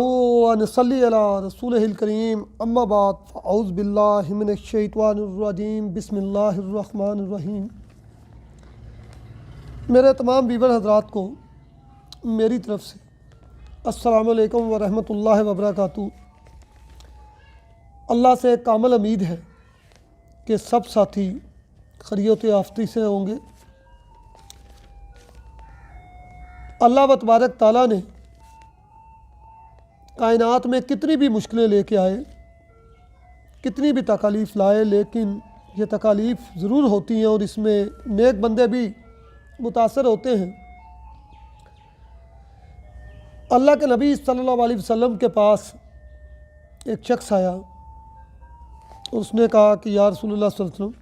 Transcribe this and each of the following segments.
नसल्ली अला रसूलिहिल करीम अम्मा बाद फ़अऊज़ु बिल्लाहि मिनश्शैतानिर्रजीम बिस्मिल्लाहिर्रहमानिर्रहीम। मेरे तमाम व्यूअर हज़रात को मेरी तरफ़ से अस्सलामु अलैकुम व रहमतुल्लाहि व बरकातुहू। अल्लाह से कामिल उम्मीद है कि सब साथी खैरियत आफ़ियत से होंगे। अल्लाह व तबारक ताला ने कायनात में कितनी भी मुश्किलें लेके आए, कितनी भी तकालीफ़ लाए, लेकिन ये तकालीफ़ ज़रूर होती हैं और इसमें नेक बंदे भी मुतासर होते हैं। अल्लाह के नबी सल्लल्लाहु अलैहि वसल्लम के पास एक शख्स आया और उसने कहा कि या रसूलुल्लाह सल्लल्लाहु अलैहि वसल्लम,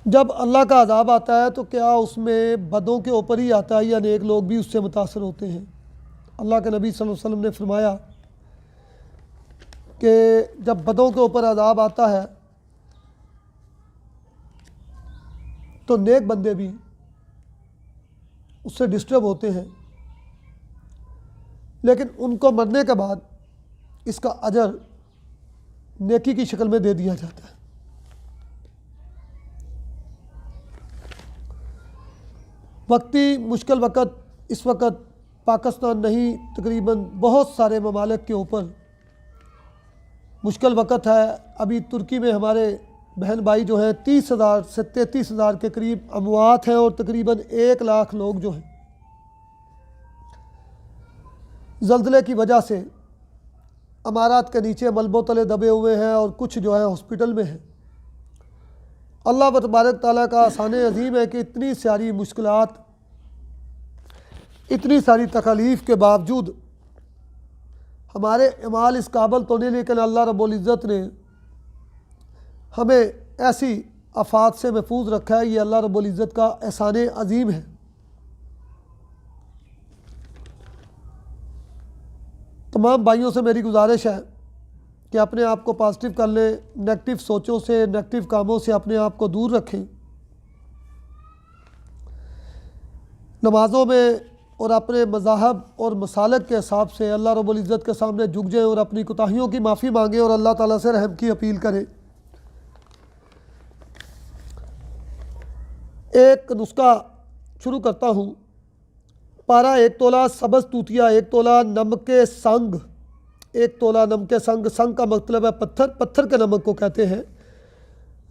जब अल्लाह का अज़ाब आता है तो क्या उसमें बदों के ऊपर ही आता है या नेक लोग भी उससे मुतासर होते हैं? अल्लाह के नबी सल्लल्लाहु अलैहि वसल्लम ने फरमाया कि जब बदों के ऊपर अज़ाब आता है तो नेक बंदे भी उससे डिस्टर्ब होते हैं, लेकिन उनको मरने के बाद इसका अजर नेकी की शक्ल में दे दिया जाता है। वक्ती मुश्किल वक़्त इस वक़्त पाकिस्तान नहीं, तकरीबन बहुत सारे ममालिक के ऊपर मुश्किल वक़्त है। अभी तुर्की में हमारे बहन भाई जो हैं 30,000 से 33,000 के करीब अमवात हैं और तकरीबन 1 लाख लोग जो हैं ज़ल्ज़ले की वजह से अमारात के नीचे मलबों तले दबे हुए हैं और कुछ जो है हॉस्पिटल में हैं। अल्लाह व तबारक ताला का आसान अज़ीम है कि इतनी सारी मुश्किलात, इतनी सारी तकालीफ़ के बावजूद हमारे अमाल इस काबिल तो नहीं, लेकिन अल्लाह रब्बुल इज़्ज़त ने हमें ऐसी आफात से महफूज रखा है। ये अल्लाह रब्बुल इज़्ज़त का एहसान अज़ीम है। तमाम भाइयों से मेरी गुजारिश है कि अपने आप को पॉजिटिव कर लें, नेगेटिव सोचों से, नेगेटिव कामों से अपने आप को दूर रखें। नमाज़ों में और अपने मज़ाहब और मसालक के हिसाब से अल्लाह रब्बुल इज़्ज़त के सामने झुक जाएँ और अपनी कोताहियों की माफ़ी मांगें और अल्लाह ताला से रहम की अपील करें। एक नुस्खा शुरू करता हूँ। पारा 1 तोला सब्ज़ तूतिया, 1 तोला नमक संग, 1 तोला नमक संग। संग का मतलब है पत्थर, पत्थर के नमक को कहते हैं।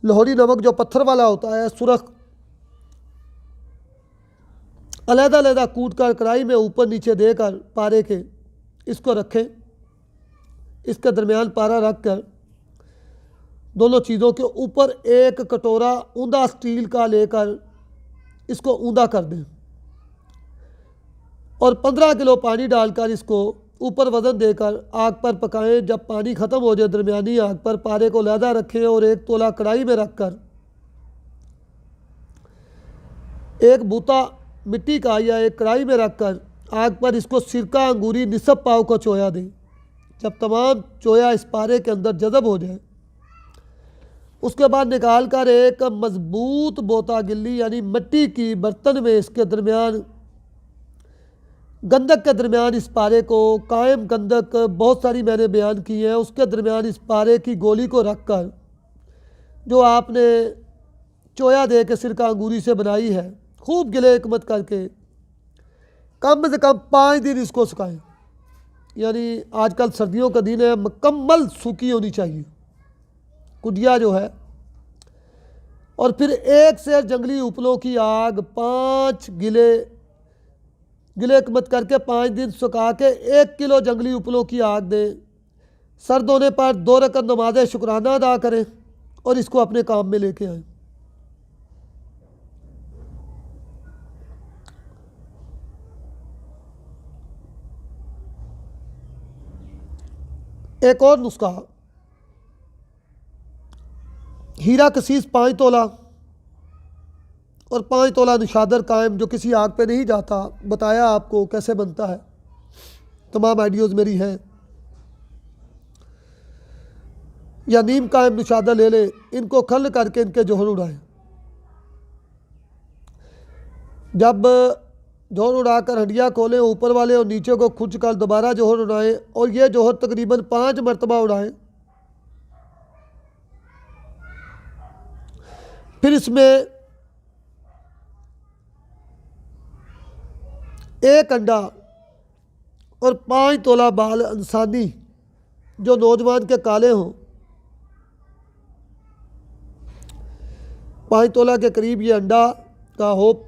लाहौरी नमक जो पत्थर वाला होता है, सुरख, अलग-अलग कूट कर कढ़ाई में ऊपर नीचे देकर पारे के इसको रखें। इसके दरमियान पारा रख कर दोनों चीज़ों के ऊपर एक कटोरा ऊंधा स्टील का लेकर इसको ऊंधा कर दें और 15 किलो पानी डालकर इसको ऊपर वज़न देकर आग पर पकाएं। जब पानी ख़त्म हो जाए दरमियानी आग पर पारे को लहदा रखें और 1 तोला कढ़ाई में रख कर एक बूता मिट्टी का या एक कढ़ाई में रख कर आग पर इसको सिरका अंगूरी निसब पाव को चोया दें। जब तमाम चोया इस पारे के अंदर जज़ब हो जाए उसके बाद निकाल कर एक मज़बूत बोता गिल्ली यानी मिट्टी की बर्तन में इसके दरमियान, गंदक के दरमियान इस पारे को, कायम गंदक बहुत सारी मैंने बयान की है, उसके दरमियान इस पारे की गोली को रख कर जो आपने चोया दे के सिरका अंगूरी से बनाई है खूब गिले हिकमत करके कम से कम 5 दिन इसको सुखाएं। यानी आजकल सर्दियों का दिन है, मुकम्मल सूखी होनी चाहिए कुडिया जो है। और फिर एक से जंगली उपलों की आग 5 गिले हिकमत करके 5 दिन सुखा के 1 किलो जंगली उपलों की आग दें। सर्द होने पर 2 रकअत नमाज़ शुक्राना अदा करें और इसको अपने काम में लेके आएँ। एक और नुस्खा, हीरा कसीस 5 तोला और 5 तोला निशादर कायम जो किसी आग पे नहीं जाता, बताया आपको कैसे बनता है, तमाम आइडियोज़ मेरी हैं। या नीम कायम निशादर ले लें, इनको खल करके इनके जोहर उड़ाएं। जब जोहर उड़ाकर हंडिया खोलें, ऊपर वाले और नीचे को खुच कर दोबारा जोहर उड़ाएं और ये जोहर तकरीबन 5 मरतबा उड़ाएं। फिर इसमें 1 अंडा और 5 तोला बाल इंसानी जो नौजवान के काले हों, 5 तोला के करीब ये अंडा का होप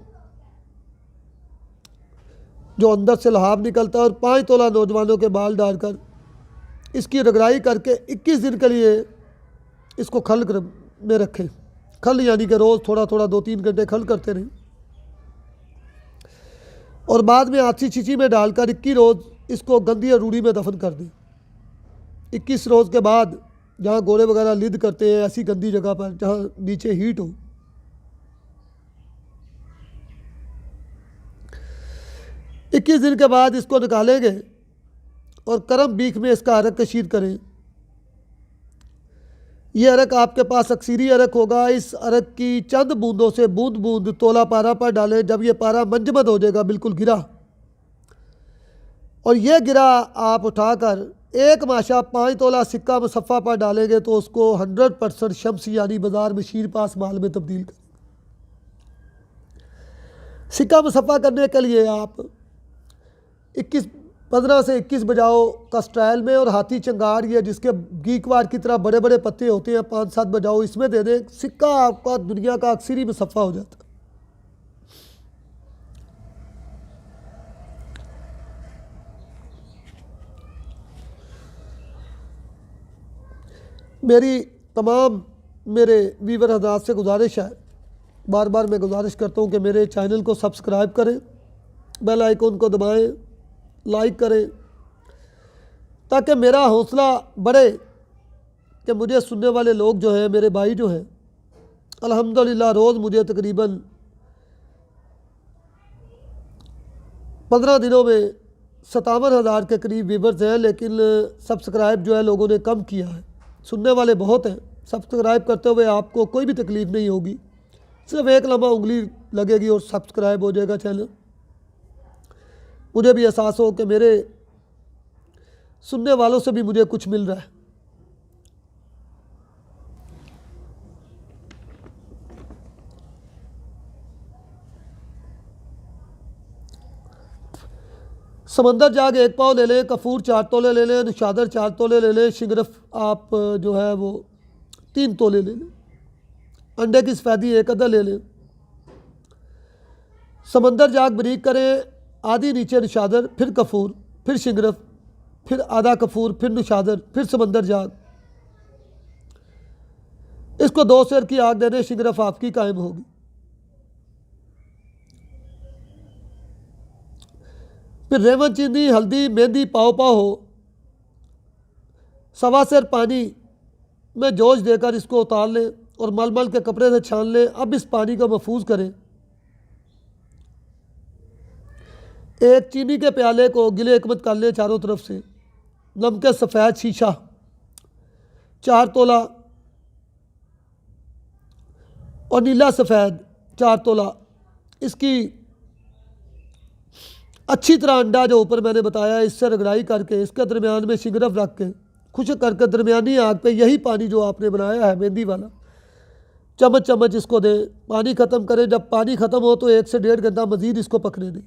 जो अंदर से लहाब निकलता है, और 5 तोला नौजवानों के बाल डालकर इसकी रगड़ाई करके 21 दिन के लिए इसको खल में रखें। खल यानी कि रोज़ थोड़ा थोड़ा 2-3 घंटे खल करते रहें और बाद में आछी छीची में डालकर 21 रोज़ इसको गंदी और रूढ़ी में दफन कर दें। 21 रोज़ के बाद जहाँ घोड़े वगैरह लिद करते हैं, ऐसी गंदी जगह पर जहाँ नीचे हीट हो, 21 दिन के बाद इसको निकालेंगे और करम बीख में इसका अरक कशीर करें। यह अरक आपके पास अक्सीरी अरक होगा। इस अरक की चंद बूंदों से बूंद बूंद तोला पारा पर डालें। जब यह पारा मंजमद हो जाएगा, बिल्कुल गिरा, और यह गिरा आप उठाकर 1 माशा 5 तोला सिक्का मुसफ़ा पर डालेंगे तो उसको 100% शम्स यानी बाज़ार में शीर पास माल में तब्दील करें। सिक्का मुसफ़ा करने के लिए आप 15 से 21 बजाओ का स्टाइल में और हाथी चंगार ये जिसके गीकवार की तरह बड़े बड़े पत्ते होते हैं 5-7 बजाओ इसमें दे दें। सिक्का आपका दुनिया का अक्सरी मुसफ़ा हो जाता है। मेरी तमाम मेरे वीवर हज़रात से गुजारिश है, बार बार मैं गुजारिश करता हूँ कि मेरे चैनल को सब्सक्राइब करें, बेल आइकन को दबाएं, लाइक करें, ताकि मेरा हौसला बढ़े कि मुझे सुनने वाले लोग जो हैं, मेरे भाई जो हैं, अल्हम्दुलिल्लाह रोज़ मुझे तकरीबन 15 दिनों में 57,000 के करीब व्यूवर्स हैं, लेकिन सब्सक्राइब जो है लोगों ने कम किया है। सुनने वाले बहुत हैं, सब्सक्राइब करते हुए आपको कोई भी तकलीफ़ नहीं होगी, सिर्फ एक लम्हा उंगली लगेगी और सब्सक्राइब हो जाएगा चैनल। मुझे भी एहसास हो कि मेरे सुनने वालों से भी मुझे कुछ मिल रहा है। समंदर जाग 1 पाव ले लें, कफूर 4 तोले ले लें, निशादर 4 तोले ले लें, शिंगरफ आप जो है वो 3 तोले ले लें, अंडे की सफ़ेदी 1 अदद ले लें। समंदर जाग बरीक करें, आधी नीचे निशादर, फिर कफूर, फिर शिंगरफ, फिर आधा कफूर, फिर निशादर, फिर समंदर जाग। इसको 2 सेर की आग देने, शिंगरफ आपकी कायम होगी। फिर रेवन चीनी, हल्दी, मेहंदी पाव पाव हो, 1.25 सेर पानी में जोश देकर इसको उतार लें और मलमल के कपड़े से छान लें। अब इस पानी को महफूज करें। एक चीनी के प्याले को गिले हिकमत कर लें चारों तरफ से। नमके सफ़ेद शीशा 4 तोला और नीला सफ़ेद 4 तोला। इसकी अच्छी तरह अंडा जो ऊपर मैंने बताया इससे रगड़ाई करके इसके दरमियान में शिंगरफ रख के खुश्क करके दरमियानी आग पे यही पानी जो आपने बनाया है मेहंदी वाला चम्मच चम्मच इसको दें। पानी ख़त्म करें। जब पानी ख़त्म हो तो 1 से 1.5 घंटा मज़ीद इसको पकने दें।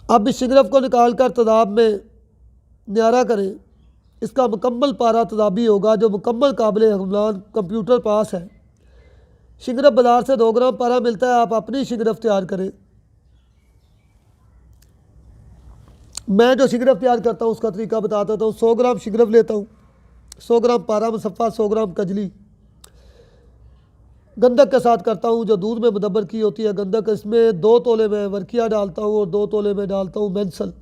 अब इस शिंगरफ को निकाल कर तदाब में न्यारा करें। इसका मुकम्मल पारा तदाबी होगा जो मुकम्मल काबिल हमलान कंप्यूटर पास है। शिंगरफ बाज़ार से 2 ग्राम पारा मिलता है, आप अपनी शिंगरफ तैयार करें। मैं जो शिंगरफ तैयार करता हूँ उसका तरीका बता देता हूँ। 100 ग्राम शिंगरफ लेता हूँ, 100 ग्राम पारा मुसफ़ा, 100 ग्राम कजली गंधक के साथ करता हूँ जो दूध में मुदब्बर की होती है गंधक। इसमें 2 तोले में वर्किया डालता हूँ और 2 तोले में डालता हूँ मेंसल।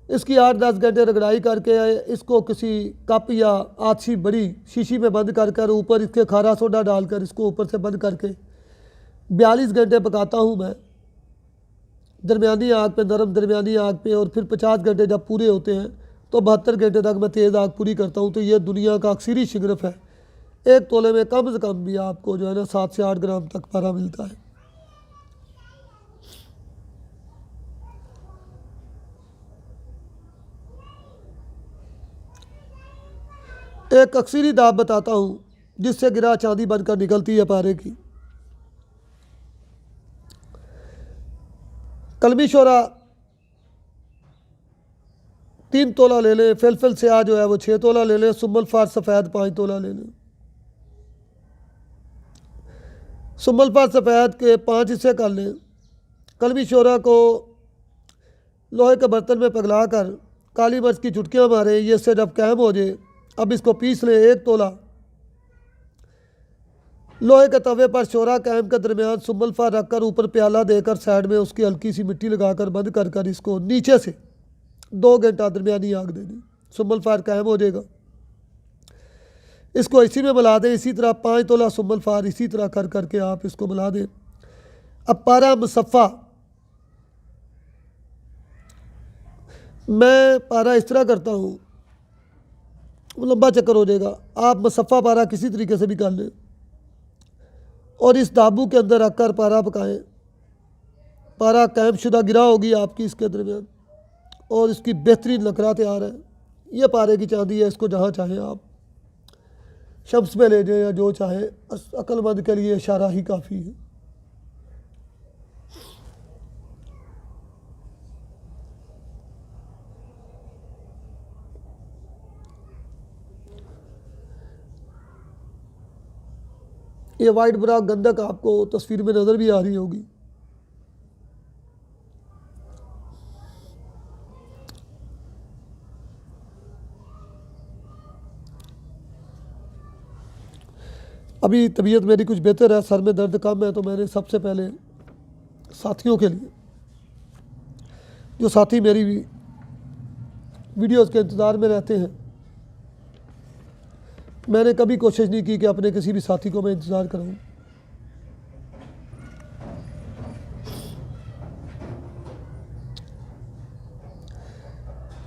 इसकी 8-10 घंटे रगड़ाई करके इसको किसी कप या आछी बड़ी शीशी में बंद कर ऊपर इसके खारा सोडा डालकर इसको ऊपर से बंद करके 42 घंटे पकाता हूँ मैं दरमियानी आग पे, नरम दरमियानी आग पे। और फिर 50 घंटे जब पूरे होते हैं तो 72 घंटे तक मैं तेज़ आग पूरी करता हूँ। तो ये दुनिया का अक्सरी शिंगरफ है। 1 तोले में कम से कम भी आपको जो है ना 7 से 8 ग्राम तक पारा मिलता है। एक अक्सरी दाब बताता हूँ जिससे गिरा चांदी बनकर निकलती है पारे की। कलमी शोरा 3 तोला ले लें, फिलफिल स्याह जो है वो 6 तोला ले लें, सुम्बल फार सफ़ेद 5 तोला ले लें। सुम्बल फार सफ़ेद के 5 हिस्से कर लें। कलमी शोरा को लोहे के बर्तन में पिघला कर काली मिर्च की चुटकियाँ मारें, ये इससे जब कायम हो जाए अब इसको पीस लें। 1 तोला लोहे के तवे पर शोरा कायम के दरमियान सुम्बल फार रखकर ऊपर प्याला देकर साइड में उसकी हल्की सी मिट्टी लगाकर बंद कर कर इसको नीचे से 2 घंटा दरमियानी आग दे दें, सुम्बल फार कायम हो जाएगा। इसको इसी में मिला दें। इसी तरह 5 तोला सुम्बल फार इसी तरह कर करके आप इसको मिला दें। अब पारा मुसफ़ा, मैं पारा इस तरह करता हूँ, वो लंबा चक्कर हो जाएगा। आप मुसफ़ा पारा किसी तरीके से भी कर लें और इस दाबू के अंदर रखकर पारा पकाएं। पारा कायम शुदा गिरा होगी आपकी इसके दरमियान और इसकी बेहतरीन लकड़ा तैयार है। ये पारे की चांदी है, इसको जहाँ चाहें आप शम्स में ले जाएं या जो चाहें, अक्लमंद के लिए इशारा ही काफ़ी है। ये वाइट ब्राक गंधक आपको तस्वीर में नज़र भी आ रही होगी। अभी तबीयत मेरी कुछ बेहतर है, सर में दर्द कम है, तो मैंने सबसे पहले साथियों के लिए, जो साथी मेरी वीडियोस के इंतज़ार में रहते हैं, मैंने कभी कोशिश नहीं की कि अपने किसी भी साथी को मैं इंतज़ार करूं।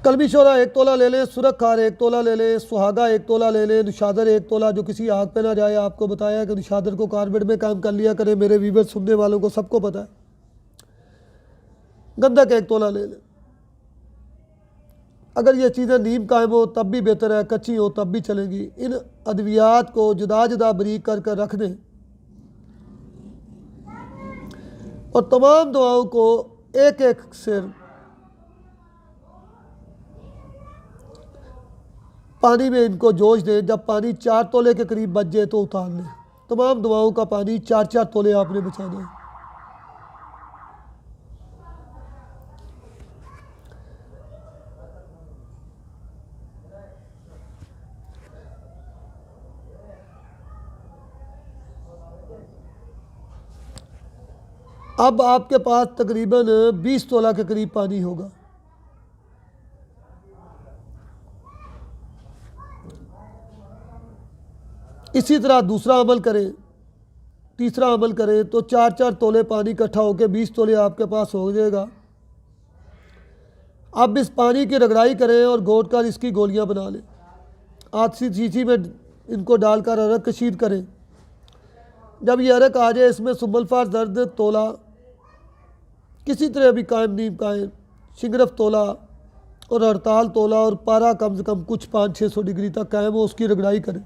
कलमी शोरा 1 तोला ले लें, सुरख खार 1 तोला ले लें, सुहागा 1 तोला ले लें, निशादर 1 तोला, जो किसी आग पे ना जाए। आपको बताया कि निशादर को कार्बेट में काम कर लिया करें, मेरे व्यूअर सुनने वालों को सबको पता है। गंधक 1 तोला ले लें। अगर ये चीज़ें नीम कायम हो तब भी बेहतर है, कच्ची हो तब भी चलेगी। इन अद्वियात को जुदा जुदा बरीक कर कर रख दें और तमाम दवाओं को एक एक सिर पानी में इनको जोश दें। जब पानी 4 तोले के करीब बच जाए तो उतार लें। तमाम दवाओं का पानी 4-4 तोले आपने बचाना है। अब आपके पास तकरीबन 20 तोला के करीब पानी होगा। इसी तरह दूसरा अमल करें, तीसरा अमल करें तो 4-4 तोले पानी इकट्ठा होकर 20 तोले आपके पास हो जाएगा। अब इस पानी की रगड़ाई करें और घोट कर इसकी गोलियां बना लें। आधी शीशी में इनको डालकर अरक कशीर करें। जब ये अरक आ जाए इसमें सुम्बल फार दर्द तोला, किसी तरह भी कायम नीम कायम, शिंगरफ तोला और हड़ताल तोला और पारा कम से कम कुछ 500-600 डिग्री तक कायम हो, उसकी रगड़ाई करें।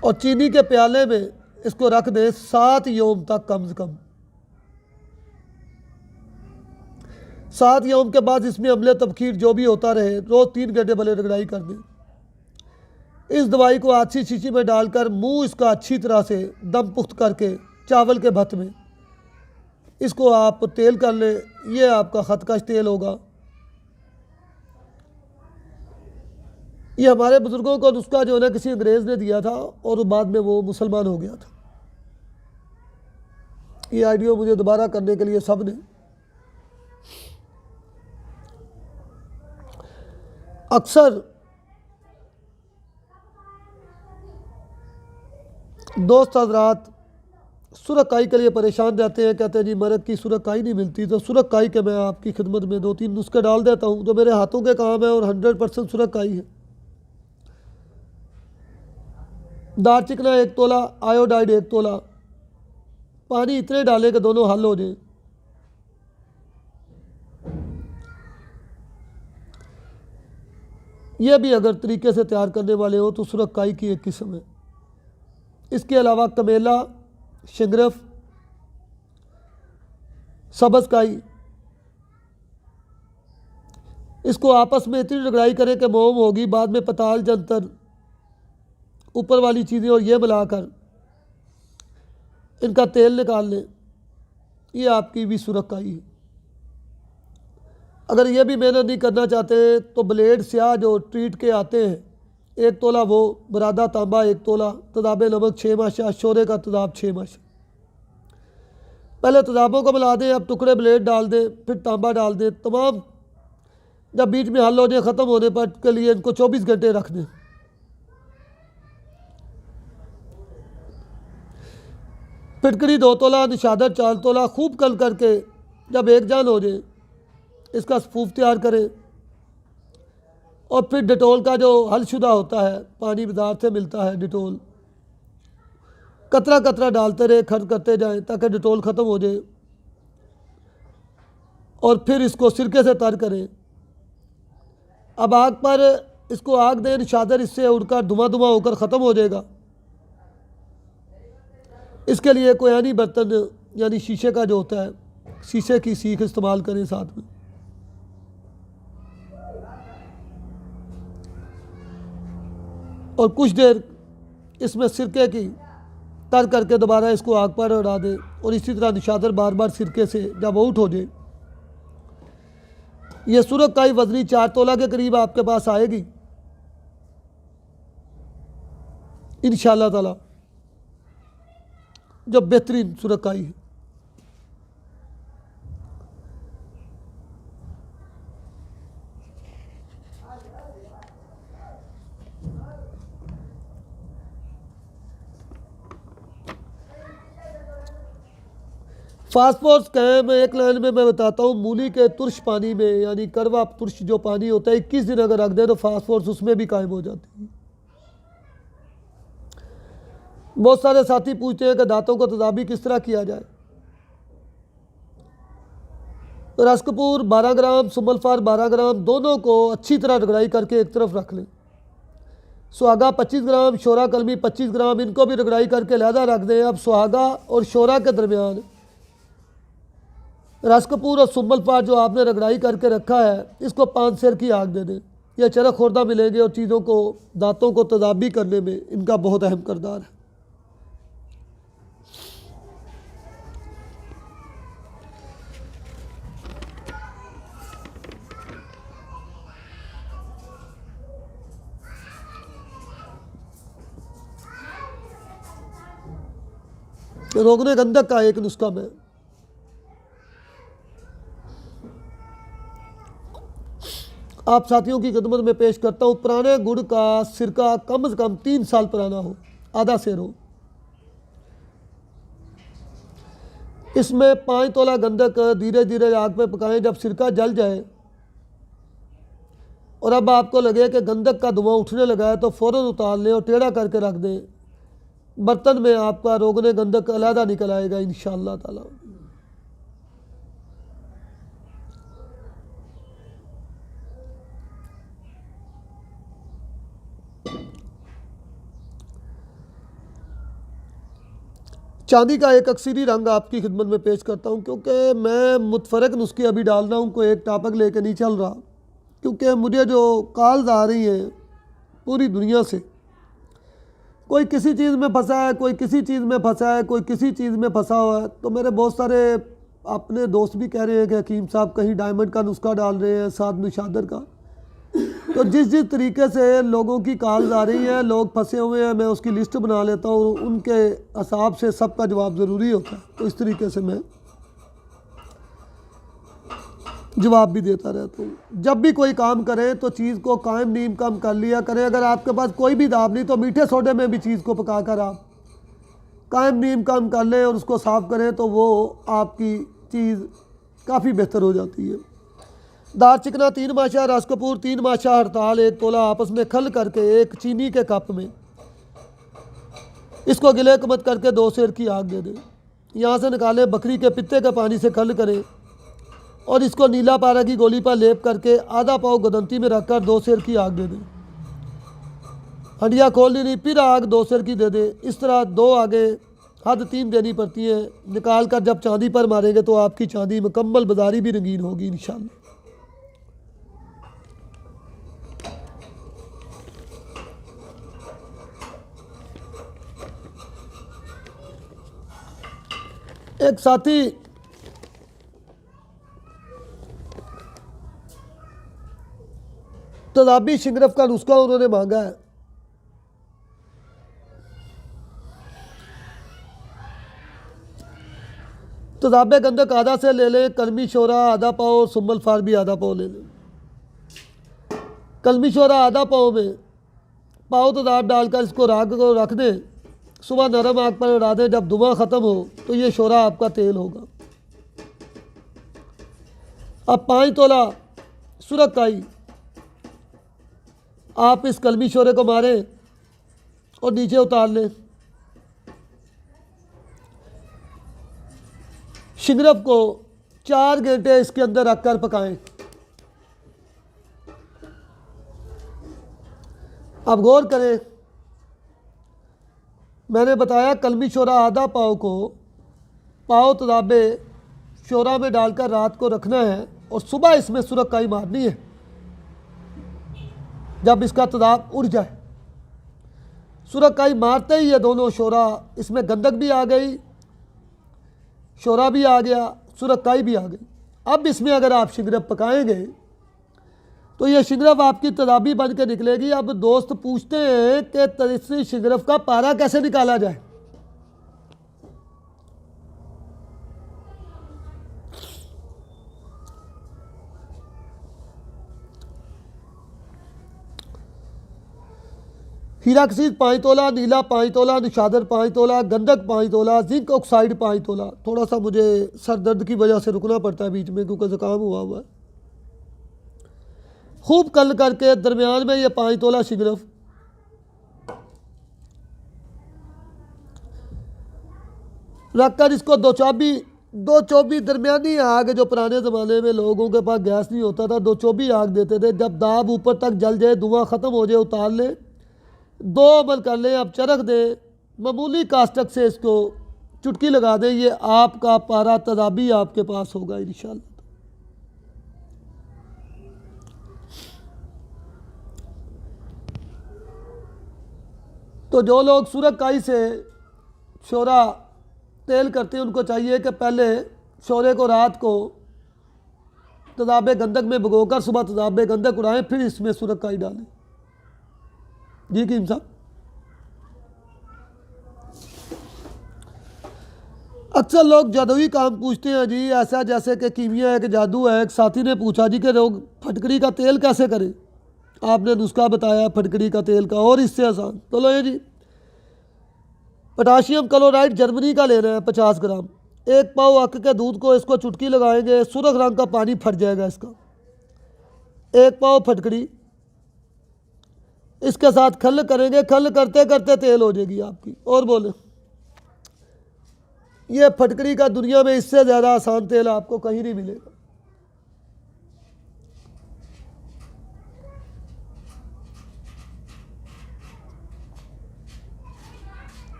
और चीनी के प्याले में इसको रख दें 7 यौम तक कम से कम। 7 यौम के बाद इसमें अमले तबखीर जो भी होता रहे, रोज़ 3 घंटे भले रगड़ाई कर दें। इस दवाई को आधी शीशी में डालकर मुंह इसका अच्छी तरह से दम पुख्त करके चावल के भत में इसको आप तेल कर लें। ये आपका खतकश तेल होगा। ये हमारे बुज़ुर्गों को नुस्खा जो है ना किसी अंग्रेज़ ने दिया था और बाद में वो मुसलमान हो गया था। ये आइडियो मुझे दोबारा करने के लिए सब ने अक्सर दोस्त हजरात सुरकाई के लिए परेशान रहते हैं, कहते हैं जी मरक की सुरकाई नहीं मिलती। तो सुरकाई के मैं आपकी खिदमत में 2-3 नुस्खे डाल देता हूँ जो मेरे हाथों के काम है और 100% सुरकाई है। दार चिकना 1 तोला, आयोडाइड 1 तोला, पानी इतने डालें कि दोनों हल हो जाए। यह भी अगर तरीके से तैयार करने वाले हो तो सुरकाई की एक किस्म है। इसके अलावा कमेला, शिंगरफ, सब्ज़काई, इसको आपस में इतनी रगड़ाई करें कि मोम होगी, बाद में पताल, जंतर, ऊपर वाली चीज़ें और ये मिलाकर इनका तेल निकाल लें। ये आपकी भी सुरकाई है। अगर ये भी मेहनत नहीं करना चाहते तो ब्लेड स्याह जो ट्रीट के आते हैं, 1 तोला वो, बरादा तांबा 1 तोला, तदाब नमक 6 माशा, शोरे का तदाब 6 माशा। पहले तदाबों को मिला दें, अब टुकड़े ब्लेड डाल दें, फिर तांबा डाल दें। तमाम जब बीच में हल हो जाए, ख़त्म होने पर के लिए इनको 24 घंटे रख दें। फिटकरी 2 तोला, निशादर 4 तोला, खूब कल करके जब एक जान हो जाए इसका सफूफ तैयार करें। और फिर डिटोल का जो हलशुदा होता है, पानी बाजार से मिलता है डिटोल, कतरा कतरा डालते रहे, खर्च करते जाएं ताकि डिटोल ख़त्म हो जाए। और फिर इसको सिरके से तर करें। अब आग पर इसको आग दें, निशादर इससे उड़कर धुआं धुआं होकर ख़त्म हो जाएगा। इसके लिए कोयानी बर्तन यानी शीशे का जो होता है, शीशे की सीख इस्तेमाल करें साथ में। और कुछ देर इसमें सिरके की तर करके दोबारा इसको आग पर उड़ा दें। और इसी तरह निशादर बार बार सिरके से जब आउट हो जाए, ये सुरकाई वजनी 4 तोला के करीब आपके पास आएगी इंशाअल्लाह ताला, जो बेहतरीन सुरकाई है। फास्फोरस कैम एक लाइन में मैं बताता हूँ। मूली के तुर्श पानी में, यानी करवा तुर्श जो पानी होता है, 21 दिन अगर रख दे तो फास्फोरस उसमें भी कायम हो जाती है। बहुत सारे साथी पूछते हैं कि दांतों को तदाबी किस तरह किया जाए। रस कपूर 12 ग्राम, सुमलफार 12 ग्राम, दोनों को अच्छी तरह रगड़ाई करके एक तरफ रख लें। सुहागा 25 ग्राम, शोरा कलमी 25 ग्राम, इनको भी रगड़ाई करके लहदा रख दें। अब सुहागा और शोरा के दरमियान रस कपूर और सुमलफार जो आपने रगड़ाई करके रखा है, इसको 5 सेर की आग दे दें। यह चरख खुर्दा मिलेंगे और चीज़ों को, दांतों को तदाबी करने में इनका बहुत अहम किरदार है। रोगने गंधक का एक नुस्खा मैं आप साथियों की खिदमत में पेश करता हूँ। पुराने गुड़ का सिरका कम से कम 3 साल पुराना हो, आधा सेर हो। इसमें 5 तोला गंधक धीरे धीरे आग पे पकाएं। जब सिरका जल जाए और अब आपको लगे कि गंधक का धुआं उठने लगा है तो फ़ौरन उतार लें और टेढ़ा करके रख दें। बर्तन में आपका रोगने गंधक अलहदा निकल आएगा इंशाअल्लाह ताला। चांदी का एक अक्सरी रंग आपकी खिदमत में पेश करता हूँ, क्योंकि मैं मुतफरक नुस्खे अभी डाल रहा हूँ, कोई एक टॉपिक लेके नहीं चल रहा। क्योंकि मुझे जो कॉल्स आ रही हैं पूरी दुनिया से, कोई किसी चीज़ में फंसा है, कोई किसी चीज़ में फंसा है, कोई किसी चीज़ में फंसा हुआ है। तो मेरे बहुत सारे अपने दोस्त भी कह रहे हैं कि हकीम साहब कहीं डायमंड का नुस्खा डाल रहे हैं, साथ निशादर का। तो जिस तरीके से लोगों की कॉल्स आ रही हैं, लोग फंसे हुए हैं, मैं उसकी लिस्ट बना लेता हूँ। उनके हिसाब से सबका जवाब ज़रूरी होता है, तो इस तरीके से मैं जवाब भी देता रहता हूँ। जब भी कोई काम करें तो चीज़ को कायम नीम कम कर लिया करें। अगर आपके पास कोई भी दाब नहीं तो मीठे सोडे में भी चीज़ को पका कर आप कायम नीम कम कर लें और उसको साफ़ करें तो वो आपकी चीज़ काफ़ी बेहतर हो जाती है। दार चिकना 3 माशा, रस कपूर 3 माशा, हड़ताल 1 तोला आपस में खल करके एक चीनी के कप में इसको गिले कमत करके 2 सेर की आग दे दें। यहाँ से निकालें, बकरी के पित्ते के पानी से खल करें और इसको नीला पारा की गोली पर लेप करके आधा पाव गदंती में रखकर 2 सेर की आग दे दें। हंडिया खोलनी नहीं, फिर आग 2 सेर की दे दें। इस तरह 2 आगे हद 3 देनी पड़ती है। निकाल कर जब चांदी पर मारेंगे तो आपकी चांदी मुकम्मल बाजारी भी रंगीन होगी इंशाअल्लाह। एक साथी तदाबी शिंगरफ का नुस्खा उन्होंने मांगा है। तदाबे गंदक आधा से ले लें, कलमी शोरा आधा पाव, सुम्मल फार भी आधा पाव ले लें। कलमी शोरा आधा पाव में पाव तदाब डालकर इसको राग को रख दें। सुबह नरम आग पर उड़ा दें। जब धुआं ख़त्म हो तो ये शोरा आपका तेल होगा। अब 5 तोला सुरकाई आप इस कलमी शोरे को मारें और नीचे उतार लें। शिंगरफ को 4 घंटे इसके अंदर रखकर पकाएं। अब गौर करें, मैंने बताया कलमी शोरा आधा पाव को पाव तदाबे शोरा में डालकर रात को रखना है और सुबह इसमें सुरकाई मारनी है। जब इसका तदाब उड़ जाए, सुरकाई मारते ही ये दोनों शोरा, इसमें गंदक भी आ गई, शोरा भी आ गया, सुरकाई भी आ गई। अब इसमें अगर आप शिंगरफ पकाएंगे तो ये शिंगरफ आपकी तदाबी बन के निकलेगी। अब दोस्त पूछते हैं कि तरीसी शिंगरफ का पारा कैसे निकाला जाए। हीरा कसीद 5 तोला, नीला 5 तोला, निशादर 5 तोला, गंधक 5 तोला, जिंक ऑक्साइड 5 तोला। थोड़ा सा मुझे सर दर्द की वजह से रुकना पड़ता है बीच में क्योंकि ज़ुकाम हुआ है। खूब कल करके दरमियान में ये 5 तोला शिंगरफ, रखकर इसको दो चौबी दरमियानी आग, जो पुराने ज़माने में लोगों के पास गैस नहीं होता था, 2 चौबी आग देते थे। जब दाब ऊपर तक जल जाए, धुआं ख़त्म हो जाए, उतार लें। 2 अमल कर लें। अब चरख दें, मामूली कास्टक से इसको चुटकी लगा दें। ये आपका पारा तदाबी आपके पास होगा इंशाअल्लाह। तो जो लोग सुरकाई से शोरा तेल करते हैं उनको चाहिए कि पहले शोरे को रात को तदाबे गंदक में भिगोकर सुबह तदाबे गंदक उड़ाएं, फिर इसमें सुरकाई डालें। जी कीम साहब, अक्सर लोग जादुई काम पूछते हैं जी, ऐसा जैसे कि कीमिया है कि जादू है। एक साथी ने पूछा जी कि लोग फटकड़ी का तेल कैसे करें। आपने नुस्खा बताया फटकड़ी का तेल का, और इससे आसान। तो लो ये जी, पोटाशियम क्लोराइड जर्मनी का लेना है 50 ग्राम। 1 पाव अक के दूध को इसको चुटकी लगाएंगे, सुरख रंग का पानी फट जाएगा इसका। 1 पाव फटकड़ी, इसके साथ खल करेंगे। खल करते करते तेल हो जाएगी आपकी। और बोले, ये फटकड़ी का दुनिया में इससे ज़्यादा आसान तेल आपको कहीं नहीं मिलेगा।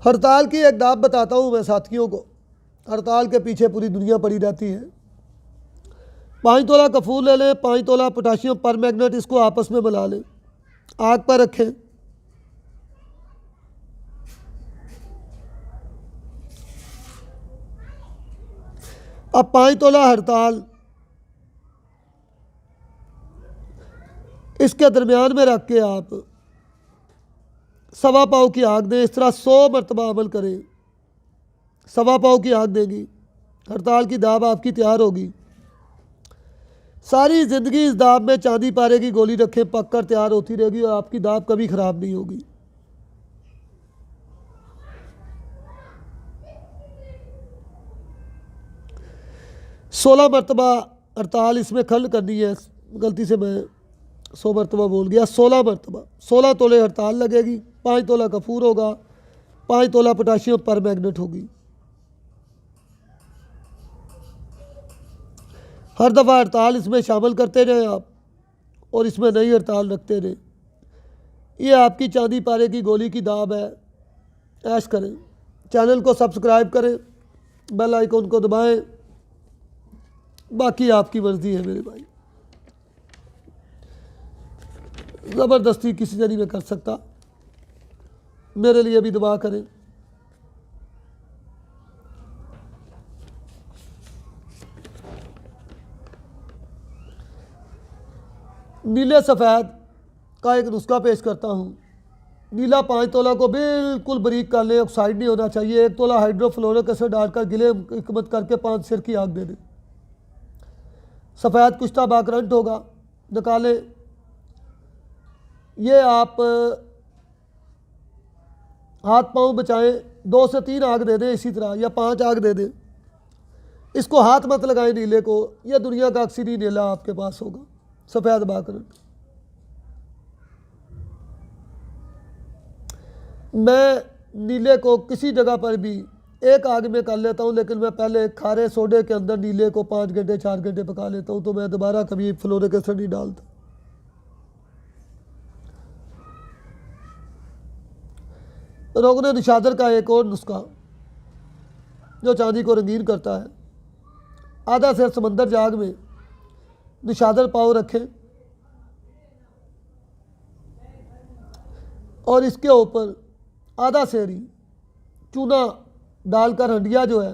हड़ताल की एक दाब बताता हूँ मैं साथियों को। हड़ताल के पीछे पूरी दुनिया पड़ी रहती है। 5 तोला कपूर ले लें, 5 तोला पोटाशियम पर मैग्नेट, इसको आपस में मिला लें, आग पर रखें। अब 5 तोला हड़ताल इसके दरमियान में रख के आप 1.25 पाव की आग दें। इस तरह 100 मरतबा अमल करें। 1.25 पाव की आग देंगी, हड़ताल की दाब आपकी तैयार होगी। सारी ज़िंदगी इस दाब में चांदी पारे की गोली रखें, पक कर तैयार होती रहेगी और आपकी दाब कभी ख़राब नहीं होगी। सोलह मरतबा हड़ताल इसमें खल करनी है। गलती से मैं 100 मरतबा बोल गया, 16 मरतबा। 16 तोले हड़ताल लगेगी, 5 तोला कपूर होगा, 5 तोला पोटाशियम पर मैग्नेट होगी। हर दफ़ा हड़ताल इसमें शामिल करते रहें आप और इसमें नई हड़ताल रखते रहें। ये आपकी चांदी पारे की गोली की दाब है। ऐश करें, चैनल को सब्सक्राइब करें, बेल आइकन को दबाएं, बाकी आपकी मर्ज़ी है मेरे भाई। ज़बरदस्ती किसी से नहीं मैं कर सकता, मेरे लिए भी दुआ करें। नीले सफ़ेद का एक नुस्खा पेश करता हूँ। नीला 5 तोला को बिल्कुल बारीक कर लें, ऑक्साइड नहीं होना चाहिए। 1 तोला हाइड्रोफ्लोरिक एसिड डालकर गिले हिकमत करके 5 सिर की आग दे दें। सफ़ेद कुश्ता बाकरंट होगा, निकालें। ये आप हाथ पाँव बचाएं, 2 से 3 आग दे दें इसी तरह, या 5 आग दे दें। इसको हाथ मत लगाएं नीले को, यह दुनिया का अक्सरी नीला आपके पास होगा, सफ़ेद बाकरंट। मैं नीले को किसी जगह पर भी एक आग में कर लेता हूँ, लेकिन मैं पहले खारे सोडे के अंदर नीले को 5 घंटे 4 घंटे पका लेता हूँ, तो मैं दोबारा कभी फ्लोरिक एसिड नहीं डालता। रोगन निशादर का एक और नुस्खा जो चांदी को रंगीन करता है। आधा सेर समंदर जाग में निशादर पाव रखें और इसके ऊपर आधा सेरी चूना डालकर हंडिया जो है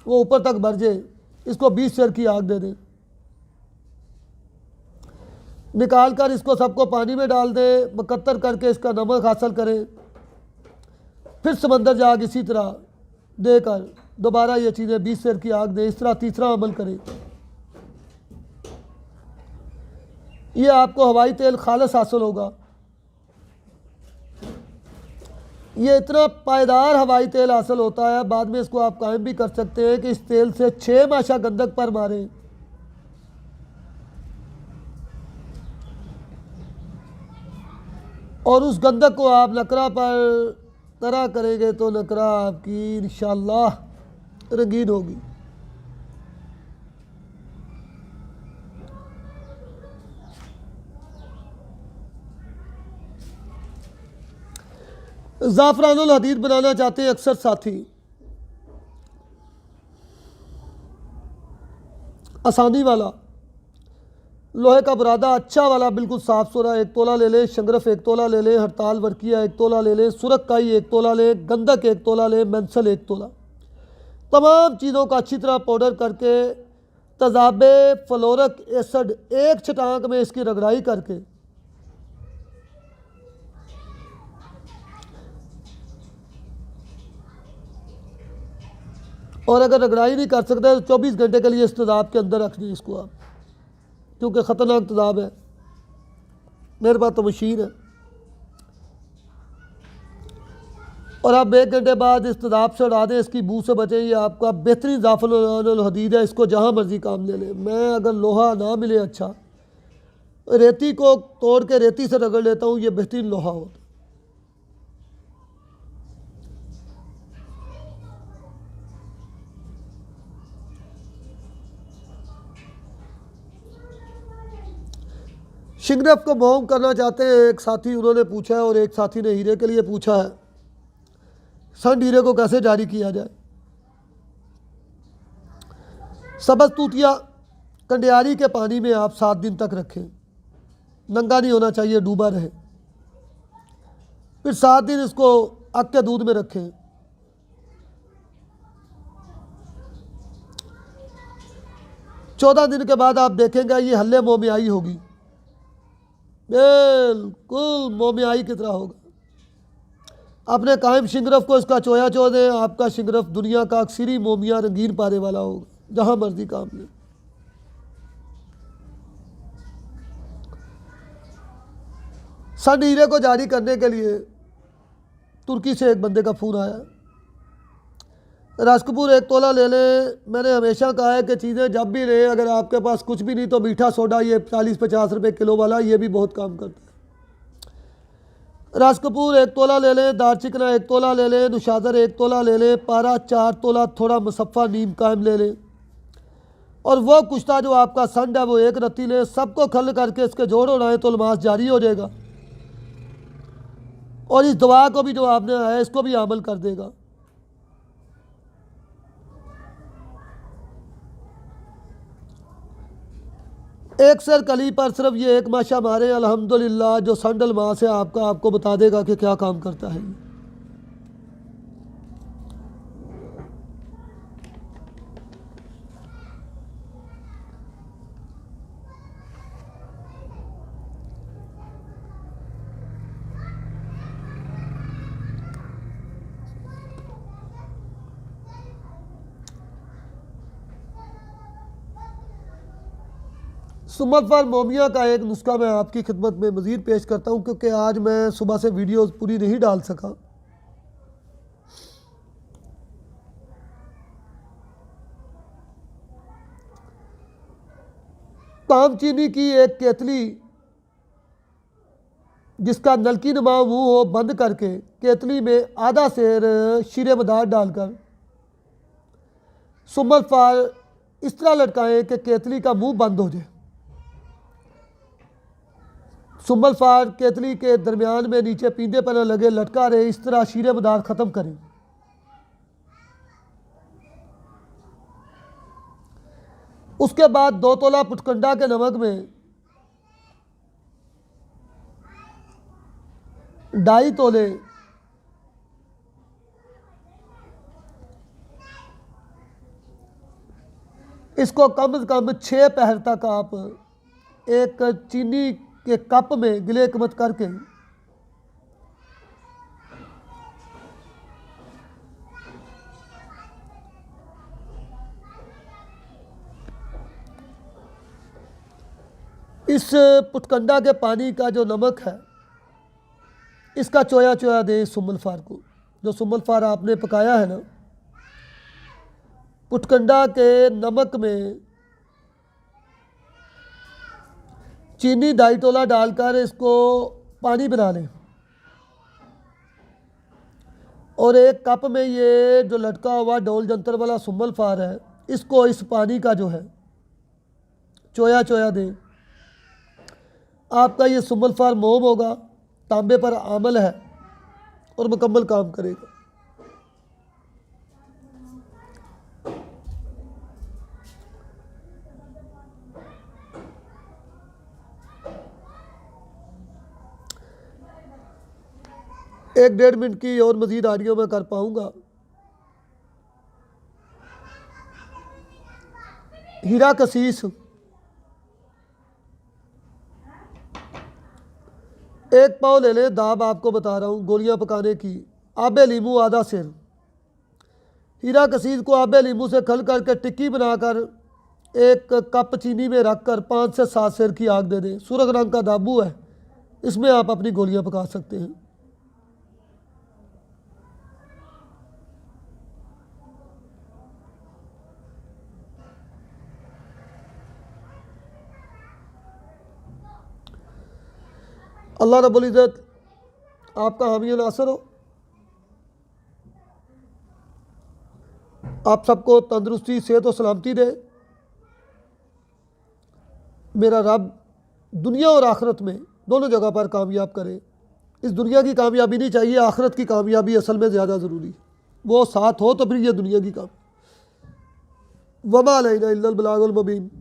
वो ऊपर तक भर जाए। इसको 20 सेर की आग दे दें। निकाल कर इसको सबको पानी में डाल दें, मुकत्तर करके इसका नमक हासिल करें। फिर समंदर जाग इसी तरह देकर दोबारा ये चीज़ें 20 सेर की आग दें। इस तरह तीसरा अमल करें। ये आपको हवाई तेल खालिस हासिल होगा। ये इतना पायदार हवाई तेल हासिल होता है, बाद में इसको आप कायम भी कर सकते हैं कि इस तेल से 6 माशा गंधक पर मारें। और उस गंधक को आप नकरा पर तरह करेंगे तो नकरा आपकी इंशाअल्लाह रंगीन होगी। ज़ाफ़रानुल हदीद बनाना चाहते हैं अक्सर साथी। आसानी वाला लोहे का बुरादा अच्छा वाला बिल्कुल साफ़ सुथरा 1 तोला ले लें। शंगरफ 1 तोला ले लें। हड़ताल वर्किया 1 तोला ले लें। सुरखकाई 1 तोला लें। गंधक 1 तोला लें। मेंसल 1 तोला। तमाम चीज़ों का अच्छी तरह पाउडर करके तजाबे फ्लोरिक एसिड 1 छटांक में इसकी रगड़ाई करके और अगर रगड़ाई नहीं कर सकते तो 24 घंटे के लिए इस तेज़ाब के अंदर रख दें इसको आप, क्योंकि ख़तरनाक तेज़ाब है। मेरे पास तो मशीन है। और आप 1 घंटे बाद इस तेज़ाब से उड़ा दें, इसकी बू से बचें। ये आपका बेहतरीन ज़ाफ़रानुल हदीद है। इसको जहाँ मर्जी काम ले लें। मैं अगर लोहा ना मिले अच्छा, रेती को तोड़ के रेती से रगड़ लेता हूँ, ये बेहतरीन लोहा होता है। शिंगरफ को मोम करना चाहते हैं एक साथी, उन्होंने पूछा है, और एक साथी ने हीरे के लिए पूछा है। संड हीरे को कैसे जारी किया जाए। सबज तूतिया कंडियारी के पानी में आप 7 दिन तक रखें। नंगा नहीं होना चाहिए, डूबा रहे। फिर 7 दिन इसको अग के दूध में रखें। चौदह दिन के बाद आप देखेंगे ये हल्ले मोमियाई होगी, बिल्कुल मोमियाई की तरह होगा। अपने कायम शिंगरफ को इसका चोया चो दें। आपका शिंगरफ दुनिया का अक्सरी मोमिया रंगीन पारे वाला होगा, जहां मर्जी काम ले। सन हीरे को जारी करने के लिए तुर्की से एक बंदे का फ़ोन आया। रसकपूर 1 तोला ले लें। मैंने हमेशा कहा है कि चीज़ें जब भी लें, अगर आपके पास कुछ भी नहीं तो मीठा सोडा, ये 40-50 रुपये किलो वाला, ये भी बहुत काम करता है। राज कपूर 1 तोला ले लें, दारचिकना 1 तोला ले लें, नुशादर 1 तोला ले लें, पारा 4 तोला थोड़ा मुसफ़ा नीम कायम ले लें, और वो कुश्ता जो आपका संड है वो 1 रत्ती लें। सबको खल करके इसके जोड़ उड़ाएँ तो लमास जारी हो जाएगा, और इस दवा को भी जो आपने आया इसको भी अमल कर देगा। एक सर कली पर सिर्फ ये 1 माशा मारे, अल्हम्दुलिल्लाह जो संडल मास है आपका, आपको बता देगा कि क्या काम करता है। सुमत फर मोमिया का एक नुस्खा मैं आपकी खिदमत में मज़ीद पेश करता हूँ, क्योंकि आज मैं सुबह से वीडियोस पूरी नहीं डाल सका। ताम चीनी की एक केतली जिसका नलकी नुमा मुँह हो बंद करके केतली में आधा सेर शीरे मदार डालकर सुमत फर इस तरह लटकाएँ कि केतली का मुंह बंद हो जाए। सुम्बल फार केतली के दरमियान में नीचे पींदे पर न लगे, लटका रहे, इस तरह शीरे मदार ख़त्म करें। उसके बाद 2 तोला पुटकंडा के नमक में 2.5 तोले इसको कम से कम 6 पहर तक आप एक चीनी के कप में गिले कमत करके इस पुटकंडा के पानी का जो नमक है इसका चोया चोया दें सुम्बल फार को। जो सुम्बल फार आपने पकाया है ना, पुटकंडा के नमक में चीनी 2.5 तोला डालकर इसको पानी बना लें, और 1 कप में ये जो लटका हुआ डोल जंतर वाला सुम्बल फार है इसको इस पानी का जो है चोया चोया दें। आपका ये सुम्बल फार मोम होगा, तांबे पर आमल है और मुकम्मल काम करेगा। एक 1.5 मिनट की और मज़ीद ऑडियो में कर पाऊँगा। हीरा कसीस 1 पाव ले लें, दाब आपको बता रहा हूँ गोलियाँ पकाने की। आबे लीमू आधा सेर, हीरा कसीस को आबे लीमू से खल करके टिक्की बनाकर 1 कप चीनी में रखकर 5 से 7 सेर की आग दे दें। सुरख रंग का दाबू है, इसमें आप अपनी गोलियाँ पका सकते हैं। अल्लाह रब्बुल इज़्ज़त आपका हामी और नासिर हो। आप सबको तंदुरुस्ती, सेहत और सलामती दे। मेरा रब दुनिया और आखिरत में दोनों जगह पर कामयाब करे। इस दुनिया की कामयाबी नहीं चाहिए, आखिरत की कामयाबी असल में ज़्यादा ज़रूरी है। वो साथ हो तो फिर ये दुनिया की काम। वमा अलैना इल्लल बलागुल मुबीन।